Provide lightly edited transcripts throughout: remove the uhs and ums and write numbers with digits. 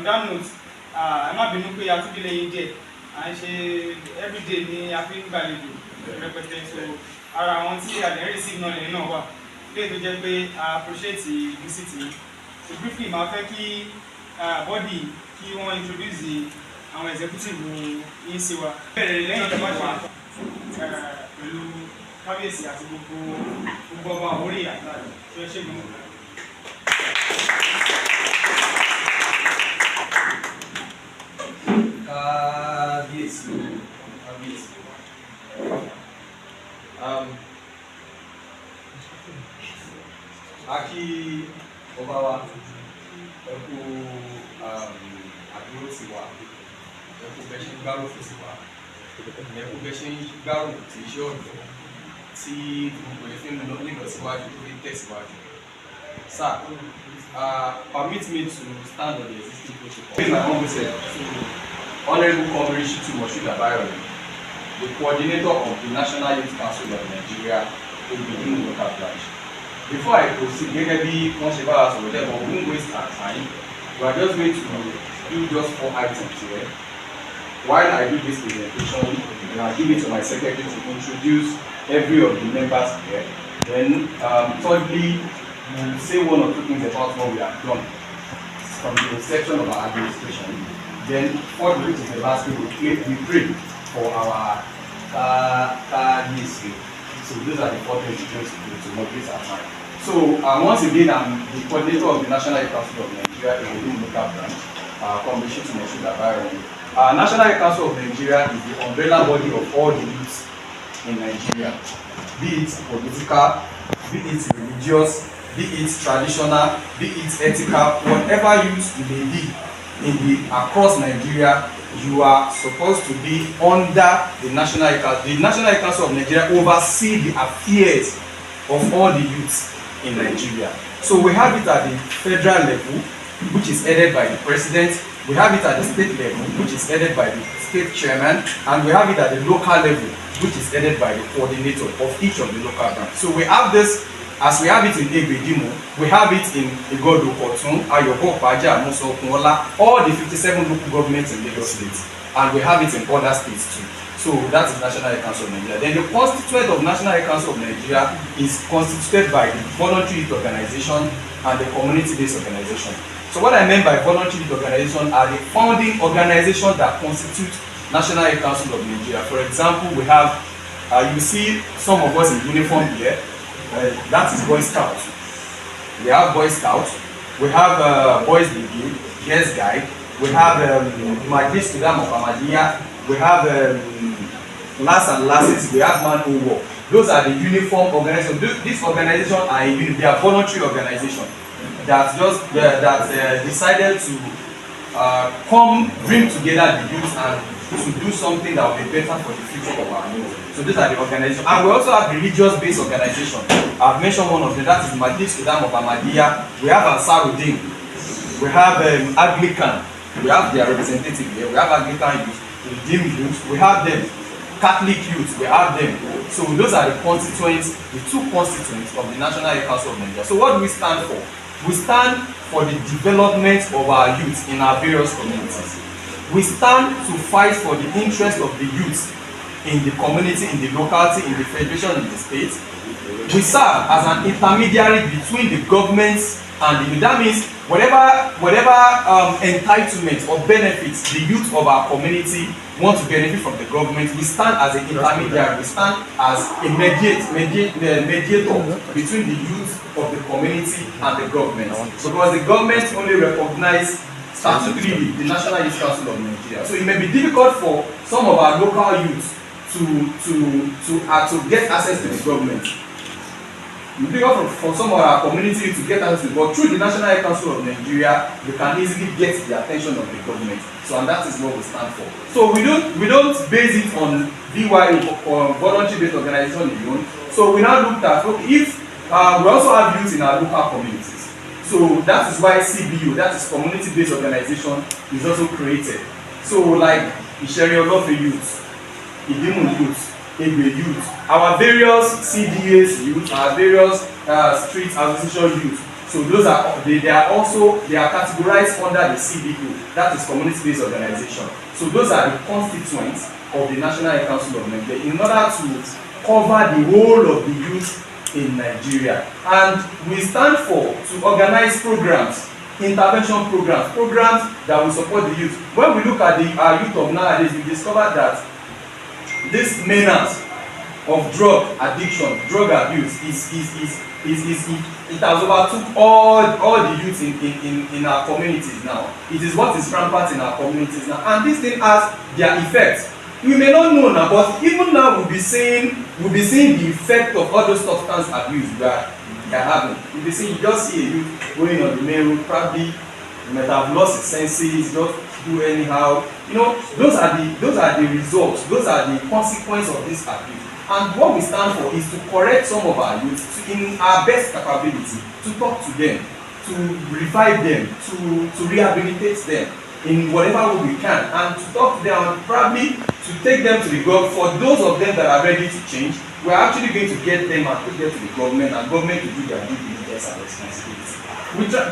that note, ẹ má bínú pé a tún délé yín díẹ̀, à ń ṣe everyday ní a fi ń gbàlejò rẹpẹtẹ, so ara àwọn tí a lè receive náà lẹ́yìn náà wà. Ilé tó jẹ́ pé I appreciate visit yìí. So briefly, máa fẹ́ kí body kí wọ́n introduce àwọn executive yín sí wa. Bẹ̀rẹ̀ lẹ́yìn tó bá ṣe pẹ̀lú kábíyèsí àti gbogbo ọba orí àgbà tó ṣe gbogbo. Kábíyèsí. Aki ọba wa ẹ kú àdúró sí wa, ẹ kú bẹ́ ṣe ń gbárò fún sí wa, ẹ kú bẹ́ ṣe ń gbárò tí iṣẹ́ ọ̀dọ́ tí gbogbo ẹ̀fín nílọ síwájú tó fi tẹ̀síwájú. Sir, permit me to stand on the existing protocol. In my humble self, Honorable Comrade Onisheri, the coordinator of the National Youth Council of Nigeria, EGBE-IDIMU local branch. Before I proceed, maybe we won't waste our time. We are just going to do just 4 items here. While I do this presentation, I'll give it to my secretary to introduce every of the members here. Then, thirdly, we'll say 1 or 2 things about what we have done from the inception of our administration. Then, fourthly, which is the last thing, we pray for our KDC. So those are the 4 things we're going to do to moderate our time. So once again, I'm the coordinator of the National Youth Council of Nigeria, EGBE-IDIMU local branch, Commission to Onisheri. National Youth Council of Nigeria is the umbrella body of all the youths in Nigeria, be it political, be it religious, be it traditional, be it ethical, whatever youth you may be across Nigeria, you are supposed to be under the National Youth Council. The National Youth Council of Nigeria oversees the affairs of all the youths in Nigeria. So we have it at the federal level, which is headed by the president. We have it at the state level, which is headed by the state chairman, and we have it at the local level, which is headed by the coordinator of each of the local branches. So we have this, as we have it in EGBE-IDIMU, we have it in Igodo, Kotun, Ayoko, Baja, Muso, Kumola, all the 57 local governments in Lagos State, and we have it in other states too. So that is National Youth Council of Nigeria. Then the constituent of National Youth Council of Nigeria is constituted by the voluntary youth organization and the community-based organization. So what I meant by voluntary youth organization are the founding organizations that constitute National Youth Council of Nigeria. For example, we have, you see some of us in uniform here. That is Boy Scouts. We have Boy Scouts. We have Boys Brigade, Girls Guide. We have Majlis Student of Ahmadiyya. We have Lass and Lasses. We have Man Who Walk. Those are the uniform organizations. These organizations are they are voluntary organizations that just decided to bring together the youth and to do something that will be better for the future of our youth. So these are the organizations. And we also have religious-based organizations. I've mentioned one of them, that is Majlis Student of Ahmadiyya. We have Ansarudin. We have Anglican. We have their representative here. We have Anglican youth, Redeem youth. We have them. Catholic youth, we have them. So those are the constituents, the 2 constituents of the National Youth Council of Nigeria. So what do we stand for? We stand for the development of our youth in our various communities. We stand to fight for the interest of the youth in the community, in the locality, in the federation, in the state. We serve as an intermediary between the governments and the youth. That means whatever entitlements or benefits the youth of our community want to benefit from the government, we stand as an intermediary, we stand as a mediator between the youth of the community and the government. Because the government only recognizes statutorily the National Youth Council of Nigeria. So it may be difficult for some of our local youth to get access to the government. It's difficult for some of our community to get access to it, but through the National Youth Council of Nigeria, we can easily get the attention of the government. So, and that is what we stand for. So we don't base it on VY or voluntary-based organization alone. So we now looked at, okay, if we also have youth in our local communities. So that is why CBU, that is community-based organization, is also created. So like Isheri-Olofin youth, IDIMU youth, EGBE youth, our various CDAs youth, our various street association youth. So those are they are categorized under the CBO, that is community-based organization. So those are the constituents of the National Youth Council of Nigeria in order to cover the whole of the youth in Nigeria. And we stand to organize programs, intervention programs that will support the youth. When we look at our youth of nowadays, we discover that this menace of drug addiction, drug abuse it has overtook all the youth in our communities now. It is what is rampant in our communities now, and this thing has their effects. We may not know now, but even now we'll be seeing the effect of all those substance abuse we are having. We'll be seeing, you just see a youth going on the main road, probably he might have lost his senses, just do anyhow. You know, those are the results, those are the consequences of this abuse. And what we stand for is to correct some of our youth in our best capability, to talk to them, to revive them, to rehabilitate them in whatever way we can, and to talk to them and probably to take them to the government. For those of them that are ready to change, we are actually going to get them and take them to the government, and government to do their due diligence and responsibility.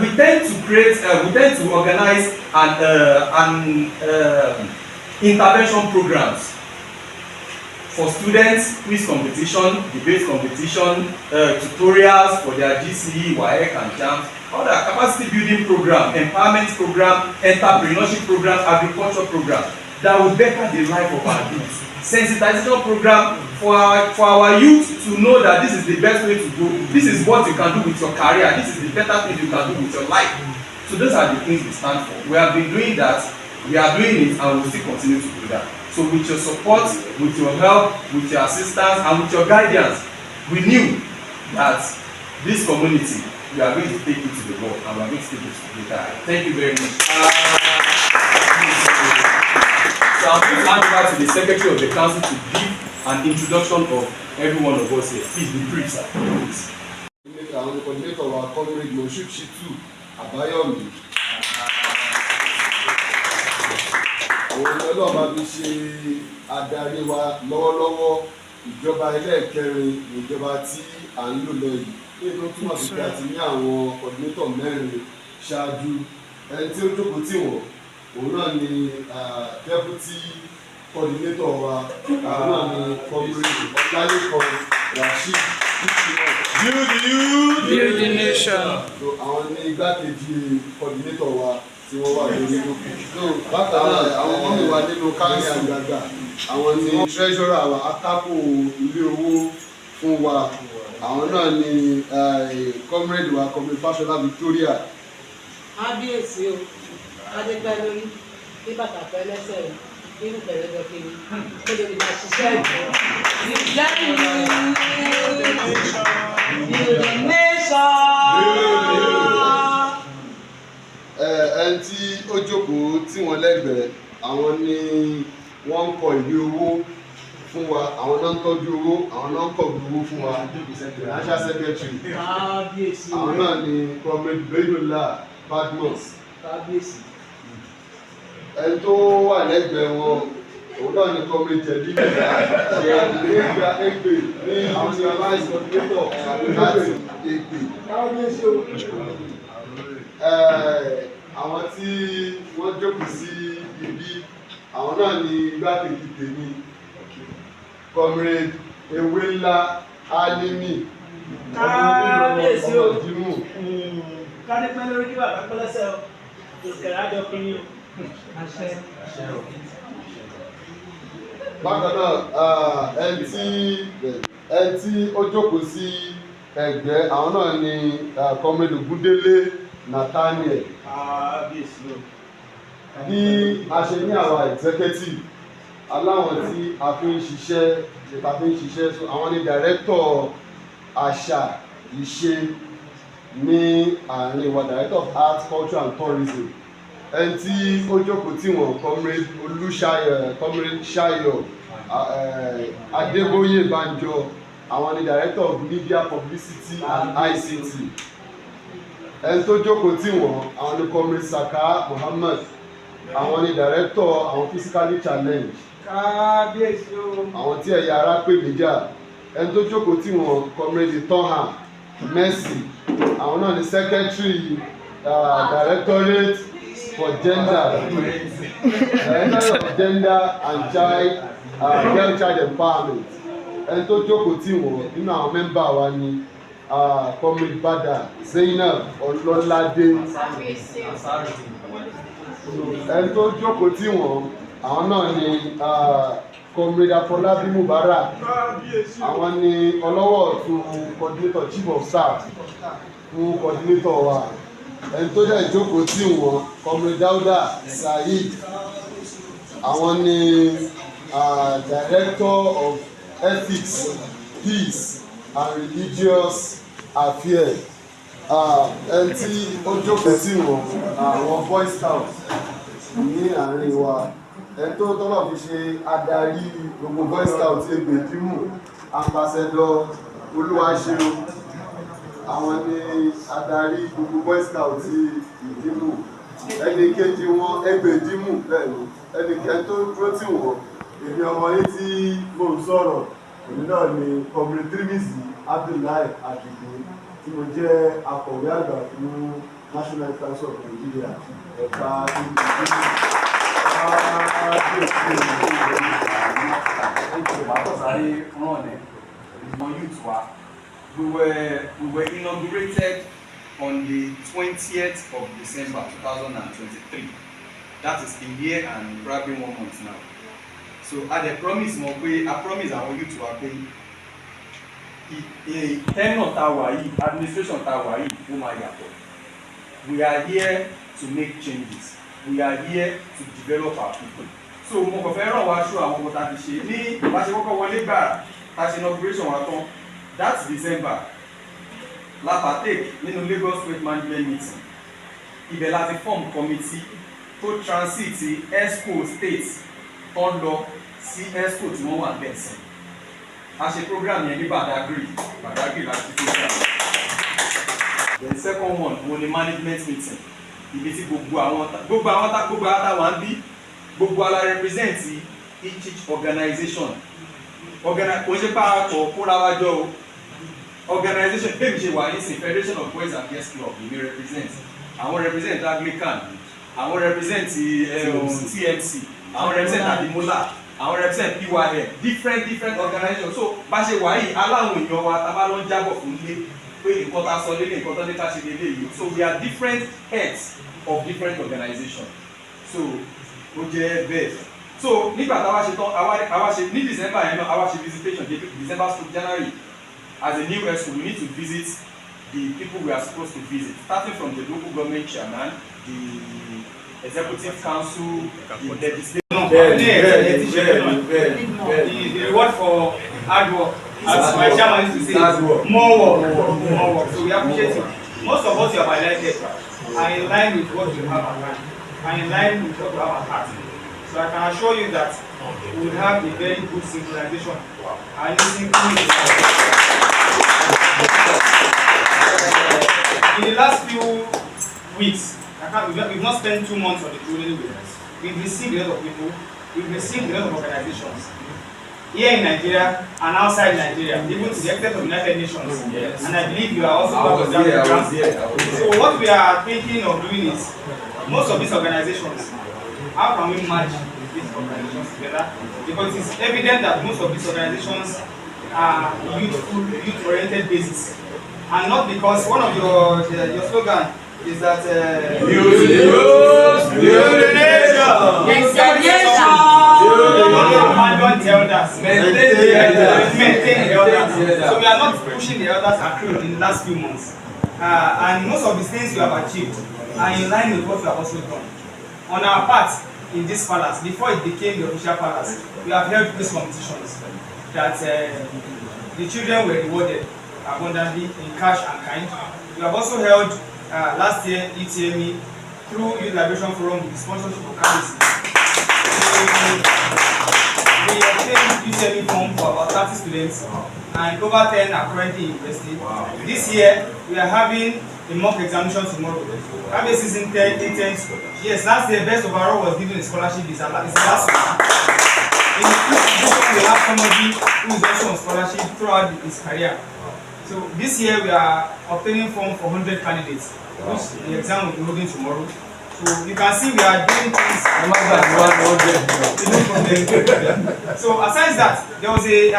We tend to organize intervention programs for students, quiz competition, debate competition, tutorials for their GCE, WAEC and JAMB, other capacity building program, empowerment program, entrepreneurship program, agriculture program that will better the life of our youth. Sensitization program for our youth to know that this is the best way to go. This is what you can do with your career. This is the better thing you can do with your life. So those are the things we stand for. We have been doing that, we are doing it, and we will still continue to do that. So with your support, with your help, with your assistance, and with your guidance, we knew that this community, we are going to take it to the world, and we are going to take it to the guy. Thank you very much. So I'm going to hand over to the Secretary of the Council to give an introduction of every one of us here. Please be brief, sir. Please. I'm the coordinator of our comrade Moshood Shitu Abayomi. Àwọn ọlọ́run bá fi ṣe adarí wa lọ́wọ́lọ́wọ́ ìjọba ẹlẹ́ẹ̀kẹrin ìjọba tí à ń lò lọ yìí. Ní tó túmọ̀ sí pé a ti ní àwọn coordinator mẹ́rin ṣáájú. Ẹni tí ó jókòó tì wọ́n, òun náà ni deputy coordinator wa, òun náà ni comrade Ọlálékan Rasheed. Build the youth, build the nation. So àwọn ní igbákejì coordinator wa tí wọ́n wà lórí lókè. So bákan náà àwọn ọmọ mi wà nínú kárí àgbàgbà. Àwọn ní treasurer wa, akápò ilé owó fún wa. Àwọn náà ni comrade wa, comrade Fashola Victoria. Kábíyèsí o, Adépẹ́ lórí, bí bàtà pẹ́ lẹ́sẹ̀ o, nínú pẹ̀lẹ́dọ̀ kiri, kó lè máa ṣiṣẹ́ ìjọ. Build the nation. Ẹni tí ó jókòó tí wọ́n lẹ́gbẹ̀ẹ́, àwọn ni wọ́n ń kọ ìwé owó fún wa, àwọn náà ń tọ́jú owó, àwọn náà ń kọ̀wé owó fún wa, financial secretary. Kábíyèsí o. Àwọn náà ni comrade Beydola Badmus. Kábíyèsí. Ẹni tó wà lẹ́gbẹ̀ẹ́ wọn, òun náà ni comrade Jẹ̀dí Egbe ní nationalized coordinator láti Egbe. Kábíyèsí o. Àwọn tí wọ́n jókòó sí ibi, àwọn náà ni igbákejì tèmi, comrade Ewéńlá Alimi. Kábíyèsí o. Ìdìmú. Kádépẹ́ lórí kí bàbá pẹ́ lẹ́sẹ̀ o, ìkẹ̀rẹ́ àjọ kiri o. Àṣẹ. Bákan náà, ẹni tí ó jókòó sí ẹ̀gbẹ́, àwọn náà ni comrade Ògúndélé Nathaniel. Bí a ṣe ní àwa executive aláwọn tí a fi ń ṣiṣẹ́, so àwọn ni director àṣà ìṣe ní àárín wa, director of art, culture and tourism. Ẹni tí ó jókòó tí wọ́n comrade Ṣayọ̀ Adébóyè Banjo, àwọn ni director of media, publicity and ICT. Ẹni tó jókòó tí wọ́n, àwọn ni comrade Saka Muhammad, àwọn ni director àwọn physically challenged. Kábíyèsí o. Àwọn tí ẹ̀yà ara pè níjà. Ẹni tó jókòó tí wọ́n, comrade Tohan Mercy, àwọn náà ni secretary directorate for gender and girl child empowerment. Ẹni tó jókòó tì wọ́n nínú àwọn mẹ́mbà wa ni comrade Bada Zainab Ọlọ́ládé. Ẹni tó jókòó tì wọ́n àwọn náà ni comrade Afọlábí Mubarak. Àwọn ni ọlọ́wọ́ ọ̀tún coordinator chief of staff fún coordinator wa. Ẹni tó dẹ̀ jókòó tì wọ́n comrade Dauda Saheed. Àwọn ni director of ethics, peace and religious affairs. Ẹni tí ó jókòó tì wọ́n àwọn boy scouts ní àárín wa. Ẹni tó tọ́lọ̀ fi ṣe adarí gbogbo boy scouts EGBE-IDIMU ambassador Olúwaṣeun. Àwọn ni adarí gbogbo boy scouts ìdìmú. Ẹni kejì wọn EGBE-IDIMU bẹ́ẹ̀ ni ẹni kẹta tó dúró tì wọ́n èmi ọmọ yìí tí mò ń sọ̀rọ̀ èmi náà ni comrade Tirimizi Abdullahi Adigun tí mo jẹ́ akọ̀wé àgbà fún National Council of Nigeria ẹ̀ka We were inaugurated on the 20th of December 2023. That is a year and probably 1 month now. So I promise our youth wa pé tenure tá wà yìí, administration tá wà yìí ó máa yàtọ̀. We are here to make changes. We are here to develop our people. So mo kàn fẹ́ ràn wá ṣó àwọn ọmọ tá a ti ṣe ní bá ṣe kọ́kọ́ wọlé gbàrà tá a ṣe inauguration wa tán. That's December. La partake nínú Lagos State Management meeting. Ibẹ̀ láti form committee tó transit ESCO state tó ń lọ sí ESCO tí wọ́n wà bẹ́ẹ̀ sí. A ṣe program yẹn ní Badagry láti program. The second one wọ́n ní management meeting. Ibi tí gbogbo àwọn táwa ń bí gbogbo ala represent each organization. Kò ṣe pàápọ̀ kóra wájọ́ o. Organization bẹ́ẹ̀ ṣe wà ní sin Federation of Boys and Girls Club ni represent. Àwọn represent Anglican, àwọn represent TMC, àwọn represent Adimola, àwọn represent PYL, different organizations. So bá ṣe wà yìí aláwọn èèyàn wa tá bá lọ ń jábọ̀ fún ilé pé nǹkan tá sọ lélẹ̀ nǹkan tó ní ká ṣe lélẹ̀ yìí. So we are different heads of different organizations. So ó jẹ́ bẹ́ẹ̀. So nígbà táwa ṣe tán àwa ṣe ní December yẹn náà àwa ṣe visitation December to January. As a new ESCO, we need to visit the people we are supposed to visit, starting from the local government chairman, the executive council, the legislature. The reward for hard work, as my chairman used to say, more work. So we appreciate it. Most of us you have highlighted are in line with what you have at hand, and in line with what you have at heart. So I can assure you that we will have a very good synchronization and in the last few weeks, we've not spent 2 months on the road anyway. We've received a lot of people, we've received a lot of organizations here in Nigeria and outside Nigeria, even to the extent of the United Nations. Yes. And I believe you are also part of that program. So what we are thinking of doing is, most of these organizations, how can we match these organizations together? Because it's evident that most of these organizations are youth-oriented basis. And not because one of your slogan is that use the nation. Abandon the elders. Maintain the elders. So we are not pushing the elders accrued in the last few months. And most of the things we have achieved are in line with what we have also done. On our part in this palace, before it became the official palace, we have held these competitions that the children were rewarded abundantly in cash and kind. We have also held last year ETME through Youth Liberation Forum with the sponsorship of Candice. We obtained ETME form for about 30 students and over 10 are currently in university. Wow. This year we are having a mock examination tomorrow. Have a season 10 interns. Yes, last year best overall was given a scholarship this last year. In the institution we have somebody who is also on scholarship throughout his career. So this year we are obtaining form for 100 candidates, which the exam will be holding tomorrow. So you can see we are doing things. So aside that, there was a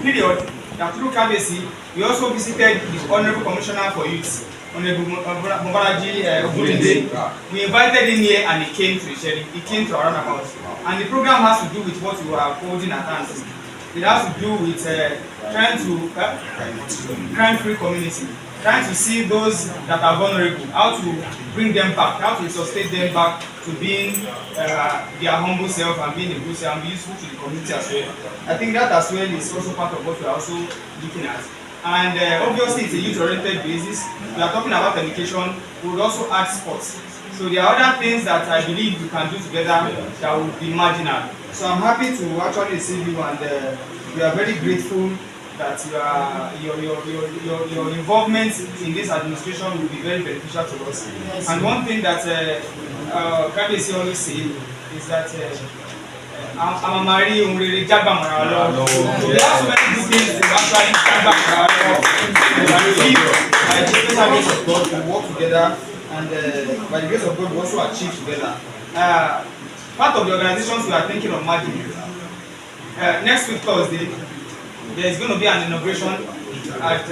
period that through KBC, we also visited the Honorable Commissioner for Youth, Honorable Mobaraji Ogulinde. We invited him here and he came to Isheri. He came to our roundabout. And the program has to do with what we are holding at hand. It has to do with trying to crime-free community, trying to see those that are vulnerable, how to bring them back, how to sustain them back to being their humble self and being a good self and be useful to the community as well. I think that as well is also part of what we are also looking at. And obviously it's a youth-oriented basis. We are talking about education, we would also add sports. So there are other things that I believe we can do together that would be marginal. So I'm happy to actually receive you, and we are very grateful that your involvement in this administration will be very beneficial to us. And one thing that KBC always say is that I'm a Marie Umrere Jagbamara. So there are so many good things to actually Jagbamara. By the special grace of God, we work together, and by the grace of God, we also achieve together. Part of the organizations we are thinking of merging. Next week Thursday, there is going to be an inauguration at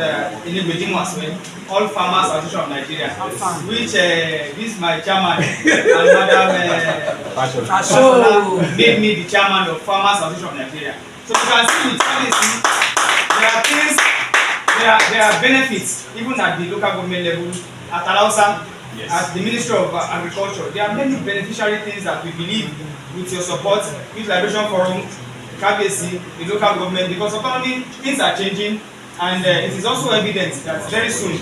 EGBE-IDIMU as well, All Farmers Association of Nigeria, which this is my chairman and Madam made me the chairman of Farmers Association of Nigeria. So you can see with KBC, there are things, there are benefits even at the local government level, at Alausa, at the Ministry of Agriculture. There are many beneficiary things that we believe with your support, with Liberation Forum, KBC, the local government, because economy, things are changing, and it is also evident that very soon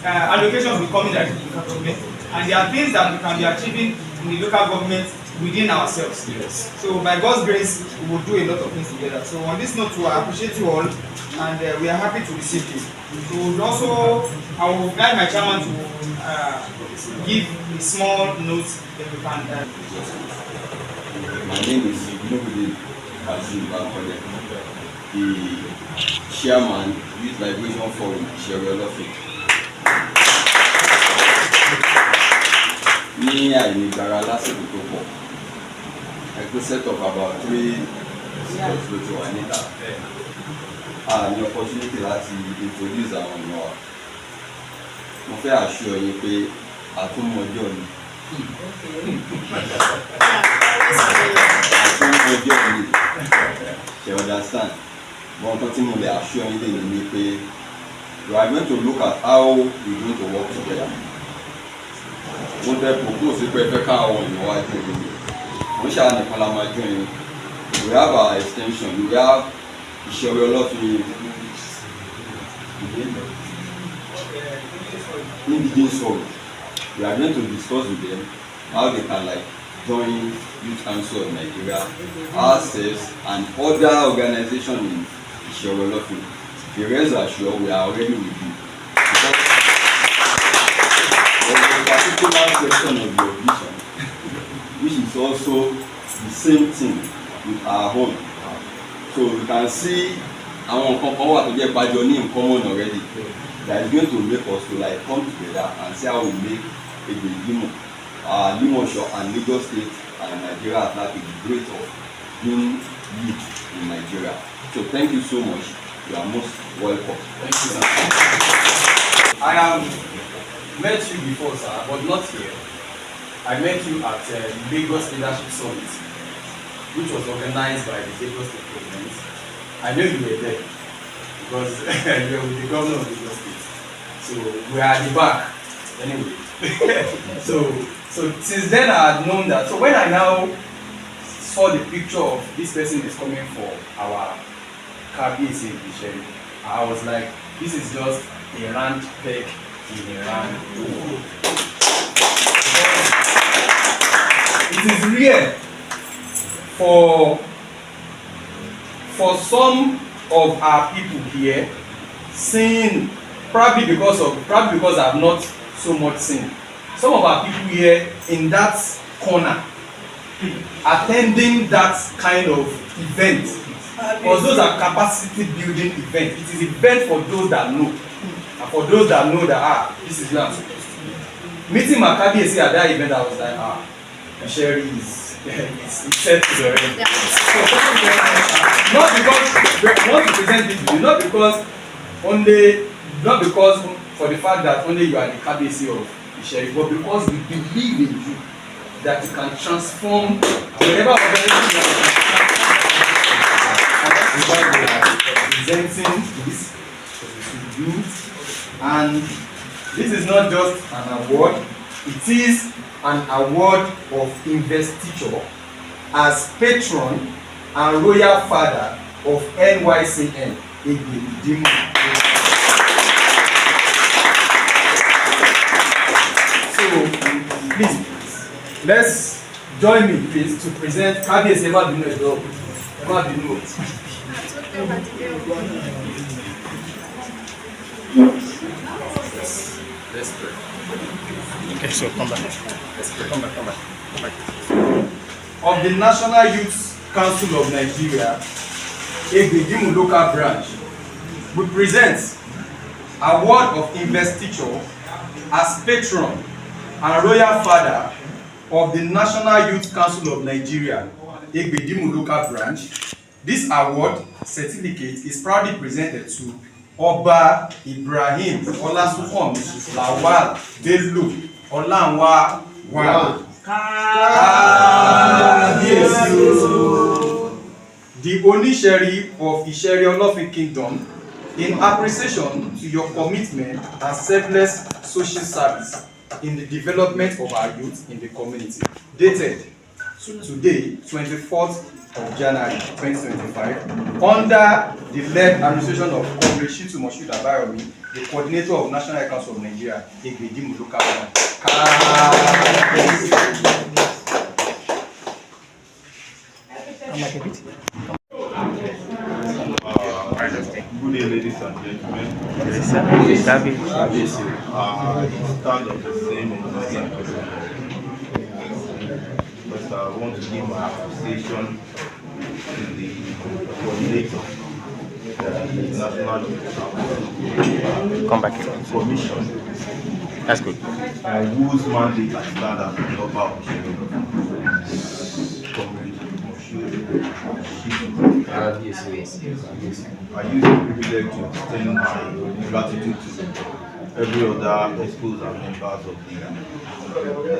allocations will come in at the local government, and there are things that we can be achieving in the local government within ourselves. Yes. So by God's grace, we will do a lot of things together. So on this note, I appreciate you all, and we are happy to receive you. So also, I will guide my chairman to give a small note that we can. My name is Ilyas the chairman, Youth Liberation Forum, Isheri-Olofin. Ní àìnígbára lásìkò tó pọ̀, ẹgbẹ́ set up about 3 sports ló ti wà níta. A ní opportunity láti introduce àwọn èèyàn wa. Mo fẹ́ assure yín pé àtúmọ̀jọ́ ni. Àtúmọ̀jọ́ ni. You understand? But nǹkan lè assure yín lè ní pé we are going to look at how we are going to work together. Wọ́n fẹ́ propose pé fẹ́ káwọn èèyàn wá jẹ́ ìlú. Wọ́n ṣáà nìkan la máa join yín. We have our extension. We have Isheri-Olofin indigenous forum. We are going to discuss with them how they can join Youth Council of Nigeria, ourselves, and other organizations in Isheri-Olofin. The rest are sure we are already with you. There is a particular section of your vision, which is also the same thing with our home. So you can see àwọn nǹkan kan wà tó jẹ́ pàjọ ní in common already. That is going to make us to come together and see how we make EGBE-IDIMU, Limosho and Lagos State and Nigeria at large a great of being youth in Nigeria. So thank you so much. You are most welcome. Thank you, sir. I have met you before, sir, but not here. I met you at Lagos Leadership Summit, which was organized by the Lagos State government. I know you were there because you were with the governor of Lagos State. So we are at the back anyway. so since then I had known that. So when I now saw the picture of this person is coming for our KBC in Isheri, I was like, this is just a round peg in a round hole. It is rare for some of our people here seeing, probably because I've not so much seen, some of our people here in that corner attending that kind of event Because those are capacity building events. It is event for those that know. And for those that know that, this is where I'm supposed to be. Meeting Makabiyesi at that event, I was like, Isheri is it's set to the end. Not because we want to present it to you, not because for the fact that only you are the Kabiyesi of Isheri, but because we believe in you that you can transform whatever organization you are. That's why we are presenting this to you. And this is not just an award, it is an award of investiture as patron and royal father of NYCN EGBE-IDIMU. So, please, let's join me, please, to present Kabiyesi EGBE-IDIMU. Let's pray. Okay, so come back. Let's pray. Come back. Of the National Youth Council of Nigeria, EGBE-IDIMU local branch, we present award of investiture as patron and royal father of the National Youth Council of Nigeria, EGBE-IDIMU local branch. This award certificate is proudly presented to Oba Ibrahim Olasunkanmi Lawal Bello Olanwa One. The Onisheri of Isheri-Olofin Kingdom, in appreciation to your commitment and selfless social service in the development of our youth in the community. Dated today, 24th of January 2025, under the led administration of Onisheri of Isheri-Olofin, the coordinator of National Youth Council of Nigeria, EGBE-IDIMU local branch. Good day, ladies and gentlemen. Stand of the same but I want to give my appreciation to the coordinator, the National Commission. That's good. Whose mandate I stand as the Oba of I use the privilege to extend my gratitude to every other experts and members of the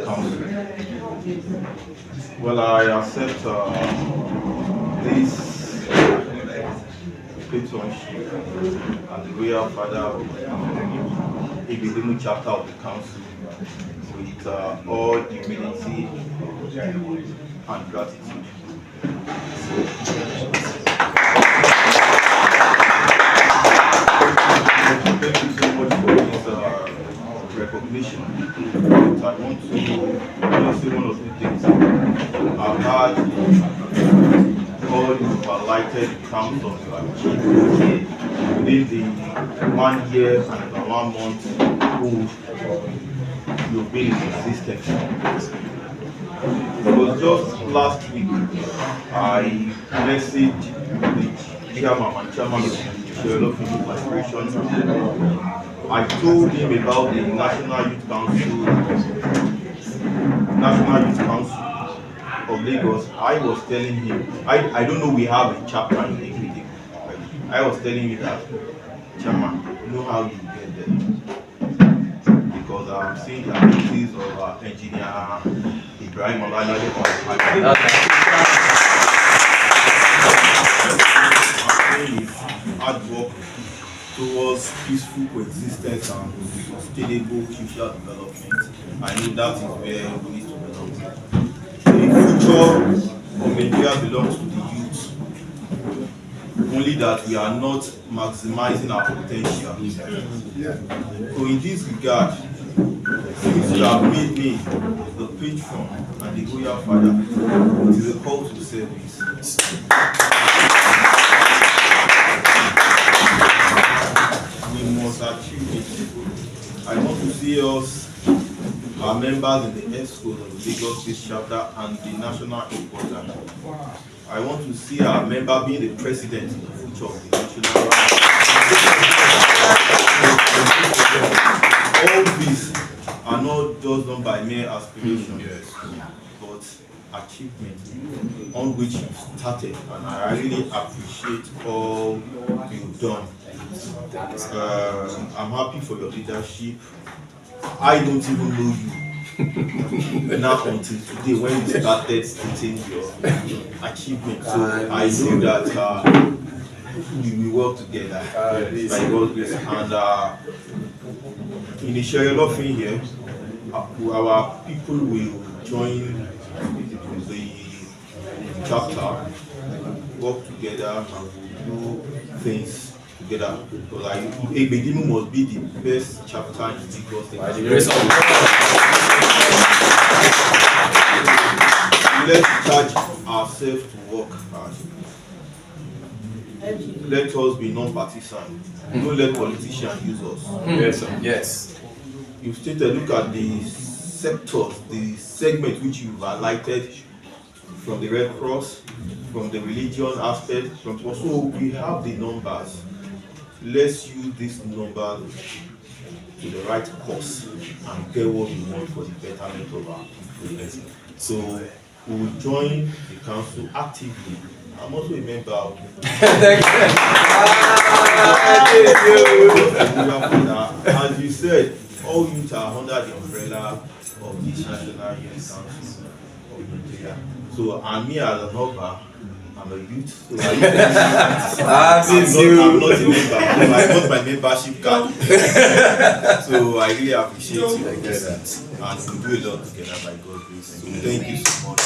council. Well, I accept this patronship as the royal father of the EGBE-IDIMU chapter of the council with all humility and gratitude. Thank you so much for this recognition. I want to say one or two things. I've had all you highlighted in terms of achievement within the 1 year and about 1 month you've been in existence. It was just last week I messaged the chairman of Isheri-Olofin Corporation. I told him about the National Youth Council of Lagos. I was telling him, I don't know we have a chapter in EGBE-IDIMU. I was telling him that, Chairman, you know how you get there. Because I'm seeing the abilities of engineer Ibrahim Olalade. Hard work towards peaceful coexistence and sustainable social development. I know that is where we need to belong. The future of Nigeria belongs to the youth. Only that we are not maximizing our potential. So in this regard, since you have made me the patron and the royal father, it is a call to service. We must achieve it. I want to see us, our members in the UNESCO of the Lagos State Chapter and the national headquarters. I want to see our member being the president in the future of the national. All these are not just done by mere aspiration, but achievement on which you started, and I really appreciate all you've done. I'm happy for your leadership. I don't even know you now until today when you started stating your achievements. So I know that we will work together by God's grace. And in Isheri-Olofin here, our people will join the chapter, work together, and we'll do things together. Like EGBE-IDIMU must be the best chapter in Lagos. Let's charge ourselves to work hard. Let us be non-partisan. Don't let politicians use us. Yes, sir. Yes. You've stated, look at the sectors, the segment which you've highlighted, from the Red Cross, from the religion aspect, from also we have the numbers. Let's use these numbers to the right course and get what we want for the betterment of our people. So we will join the council actively. I'm also a member of As you said, all youth are under the umbrella of the National Youth Council of Nigeria. So I'm here as an Oba, I'm a youth. So I'm not a member, I got my membership card. So I really appreciate you like that. And we do a lot together by God's grace. So thank you so much.